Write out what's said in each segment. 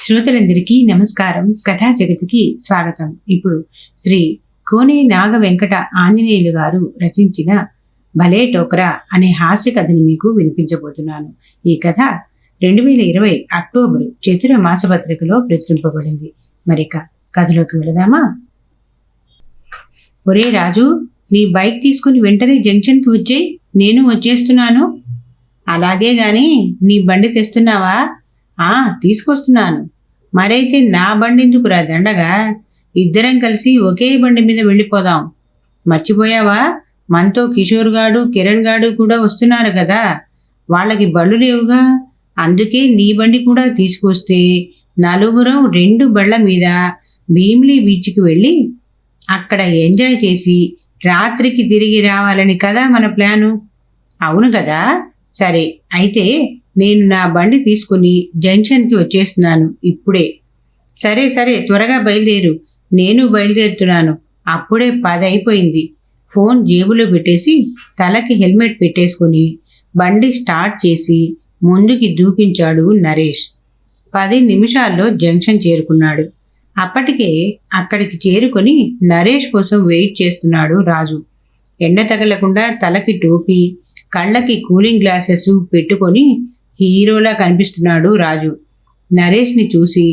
శ్రోతలందరికీ నమస్కారం. కథా జగతికి స్వాగతం. ఇప్పుడు శ్రీ కోనే నాగ వెంకట ఆంజనేయులు గారు రచించిన భలే టోకరా అనే హాస్య కథని మీకు వినిపించబోతున్నాను. ఈ కథ 2020 అక్టోబరు చతుర మాసపత్రికలో ప్రచురింపబడింది. మరిక కథలోకి వెళదామా? ఒరే రాజు, నీ బైక్ తీసుకుని వెంటనే జంక్షన్కి వచ్చేయి, నేను వచ్చేస్తున్నాను. అలాగే గాని నీ బండి తెస్తున్నావా? తీసుకొస్తున్నాను. మరైతే నా బండి ఎందుకురా దండగా? ఇద్దరం కలిసి ఒకే బండి మీద వెళ్ళిపోదాం. మర్చిపోయావా? మనతో కిషోర్ గాడు, కిరణ్ గాడు కూడా వస్తున్నారు కదా. వాళ్ళకి బళ్ళు లేవుగా, అందుకే నీ బండి కూడా తీసుకొస్తే నలుగురం 2 బళ్ళ మీద భీమిలీ బీచ్కి వెళ్ళి అక్కడ ఎంజాయ్ చేసి రాత్రికి తిరిగి రావాలని కదా మన ప్లాను. అవును కదా. సరే, అయితే నేను నా బండి తీసుకుని జంక్షన్కి వచ్చేస్తున్నాను ఇప్పుడే. సరే సరే, త్వరగా బయలుదేరు. నేను బయలుదేరుతున్నాను. అప్పుడే 10 అయిపోయింది. ఫోన్ జేబులో పెట్టేసి తలకి హెల్మెట్ పెట్టేసుకుని బండి స్టార్ట్ చేసి ముందుకి దూకించాడు నరేష్. 10 నిమిషాల్లో జంక్షన్ చేరుకున్నాడు. అప్పటికే అక్కడికి చేరుకొని నరేష్ కోసం వెయిట్ చేస్తున్నాడు రాజు. ఎండ తగలకుండా తలకి టోపీ, కళ్ళకి కూలింగ్ గ్లాసెస్ పెట్టుకొని హీరోలా కనిపిస్తున్నాడు రాజు. నరేష్ని చూసి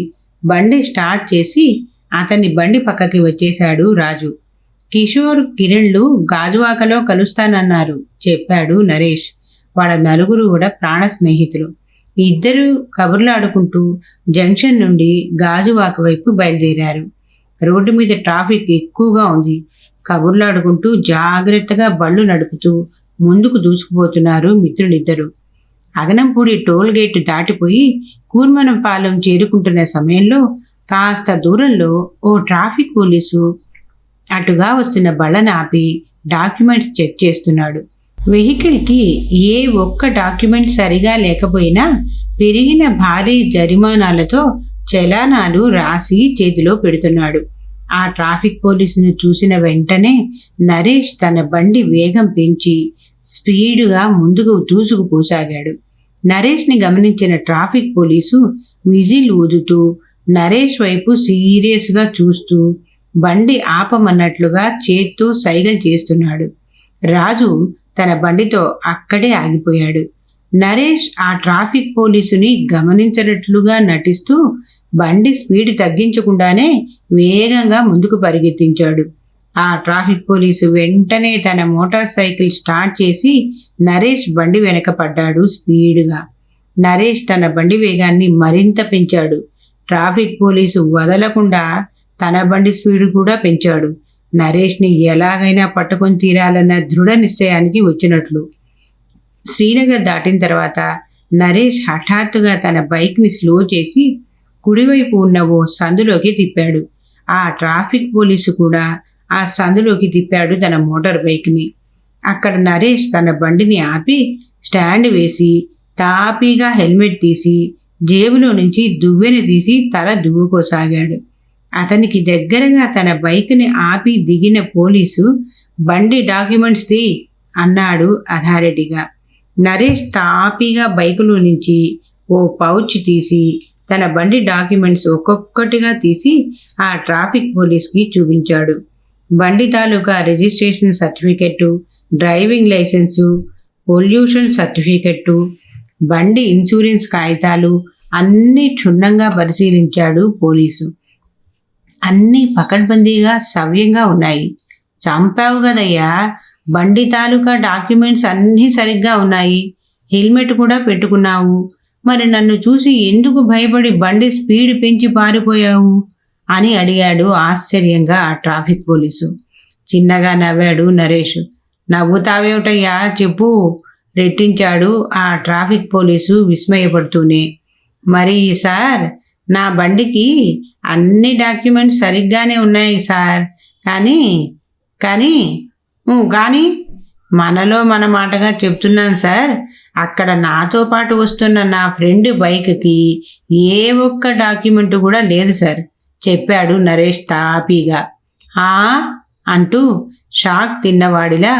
బండి స్టార్ట్ చేసి అతన్ని బండి పక్కకి వచ్చేశాడు రాజు. కిషోర్, కిరణ్లు గాజువాకలో కలుస్తానన్నారు చెప్పాడు నరేష్. వాళ్ళ నలుగురు కూడా ప్రాణ స్నేహితులు. ఇద్దరు కబుర్లాడుకుంటూ జంక్షన్ నుండి గాజువాక వైపు బయలుదేరారు. రోడ్డు మీద ట్రాఫిక్ ఎక్కువగా ఉంది. కబుర్లాడుకుంటూ జాగ్రత్తగా బళ్ళు నడుపుతూ ముందుకు దూసుకుపోతున్నారు మిత్రులిద్దరూ. అగనంపూడి టోల్ గేట్ దాటిపోయి కూర్మనంపాలెం చేరుకుంటున్న సమయంలో కాస్త దూరంలో ఓ ట్రాఫిక్ పోలీసు అటుగా వస్తున్న బళ్ళను ఆపి డాక్యుమెంట్స్ చెక్ చేస్తున్నాడు. వెహికల్కి ఏ ఒక్క డాక్యుమెంట్ సరిగా లేకపోయినా పెరిగిన భారీ జరిమానాలతో చలానాలు రాసి చేతిలో పెడుతున్నాడు. ఆ ట్రాఫిక్ పోలీసును చూసిన వెంటనే నరేష్ తన బండి వేగం పెంచి స్పీడుగా ముందుకు దూసుకుపోసాగాడు. నరేష్ని గమనించిన ట్రాఫిక్ పోలీసు విజిల్ ఊదుతూ నరేష్ వైపు సీరియస్గా చూస్తూ బండి ఆపమన్నట్లుగా చేత్తో సైగలు చేస్తున్నాడు. రాజు తన బండితో అక్కడే ఆగిపోయాడు. నరేష్ ఆ ట్రాఫిక్ పోలీసుని గమనించినట్లుగా నటిస్తూ బండి స్పీడ్ తగ్గించకుండానే వేగంగా ముందుకు పరిగెత్తించాడు. ఆ ట్రాఫిక్ పోలీసు వెంటనే తన మోటార్ సైకిల్ స్టార్ట్ చేసి నరేష్ బండి వెనక పడ్డాడు స్పీడ్గా. నరేష్ తన బండి వేగాన్ని మరింత పెంచాడు. ట్రాఫిక్ పోలీసు వదలకుండా తన బండి స్పీడ్ కూడా పెంచాడు. నరేష్ని ఎలాగైనా పట్టుకొని తీరాలన్న దృఢ నిశ్చయానికి వచ్చినట్లు. శ్రీనగర్ దాటిన తర్వాత నరేష్ హఠాత్తుగా తన బైక్ని స్లో చేసి కుడివైపు ఉన్న ఓ సందులోకి తిప్పాడు. ఆ ట్రాఫిక్ పోలీసు కూడా ఆ సందులోకి తిప్పాడు తన మోటార్ బైక్ని. అక్కడ నరేష్ తన బండిని ఆపి స్టాండ్ వేసి తాపీగా హెల్మెట్ తీసి జేబులో నుంచి దువ్వెన తీసి తల దువ్వుకోసాగాడు. అతనికి దగ్గరగా తన బైక్ని ఆపి దిగిన పోలీసు బండి డాక్యుమెంట్స్ తీ అన్నాడు అథారిటీగా. నరేష్ తాపీగా బైకులో నుంచి ఓ పౌచ్ తీసి తన బండి డాక్యుమెంట్స్ ఒక్కొక్కటిగా తీసి ఆ ట్రాఫిక్ పోలీస్కి చూపించాడు. బండి తాలూకా registration certificate, driving licence, pollution certificate, బండి ఇన్సూరెన్స్ కాగితాలు అన్నీ క్షుణ్ణంగా పరిశీలించాడు పోలీసు. అన్నీ పకడ్బందీగా సవ్యంగా ఉన్నాయి. చంపావు కదయ్యా, బండి తాలూకా డాక్యుమెంట్స్ అన్నీ సరిగ్గా ఉన్నాయి. హెల్మెట్ కూడా పెట్టుకున్నావు. మరి నన్ను చూసి ఎందుకు భయపడి బండి స్పీడ్ పెంచి పారిపోయావు అని అడిగాడు ఆశ్చర్యంగా ఆ ట్రాఫిక్ పోలీసు. చిన్నగా నవ్వాడు నరేష్. నవ్వుతావేమిటయ్యా, చెప్పు రెట్టించాడు ఆ ట్రాఫిక్ పోలీసు విస్మయపడుతూనే. మరి సార్, నా బండికి అన్ని డాక్యుమెంట్స్ సరిగ్గానే ఉన్నాయి సార్. కానీ కానీ కానీ మనలో మన మాటగా చెప్తున్నాను సార్, అక్కడ నాతో పాటు వస్తున్న నా ఫ్రెండ్ బైక్కి ఏ ఒక్క డాక్యుమెంట్ కూడా లేదు సార్ చెప్పాడు నరేష్ తాపీగా. అంటూ షాక్ తిన్నవాడిలా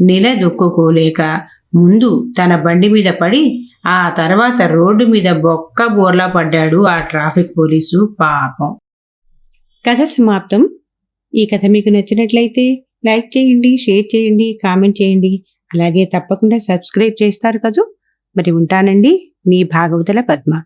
నిలదొక్కుకోలేక ముందు తన బండి మీద పడి ఆ తర్వాత రోడ్డు మీద బొక్క బోర్లా పడ్డాడు ఆ ట్రాఫిక్ పోలీసు పాపం. కథ సమాప్తం. ఈ కథ మీకు నచ్చినట్లయితే లైక్ చేయండి, షేర్ చేయండి, కామెంట్ చేయండి. అలాగే తప్పకుండా సబ్స్క్రైబ్ చేస్తారు కదూ. మరి ఉంటానండి, మీ భాగవతుల పద్మ.